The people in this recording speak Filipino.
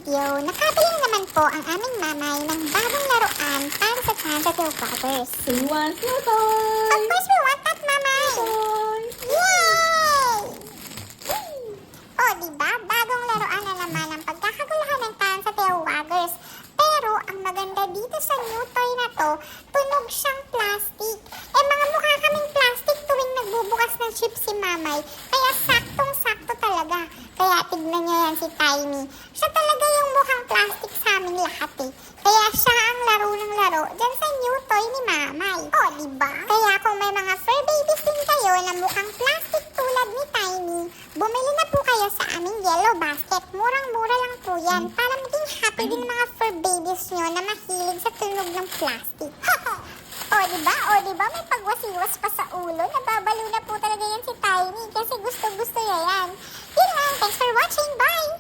video, nakabili naman po ang aming mamay ng bagong laruan para sa Transatil Brothers. We want your Of toy! course, we want that, mamay! Toy! Yay! O, diba? Bagong laruan na naman ang pagkakaguluhan ng Transatil Waggers. Pero, ang maganda dito sa new toy na to, tunog siyang plastic. Mga mukha kaming plastic tuwing nagbubukas ng chip si mamay. Kaya saktong-sakto talaga. Kaya tignan niya yan si Tiny. Siya talaga yung mukhang plastic sa aming lahat eh. Kaya siya ang laro ng laro dyan sa new toy ni mamay. O, diba? Kaya kung may mga fur babies din kayo na mukhang plastic tulad ni Tiny, bumili na po kayo sa aming yellow basket. Murang-mura lang po yan para maging happy din mga fur babies nyo na mahilig sa tunog ng plastic. O, diba? O, diba? May pagwasiwas pa sa ulo. Nababalo na po talaga yan si Tiny kasi gusto-gusto niya yan. Yun lang. Thanks for watching. Bye!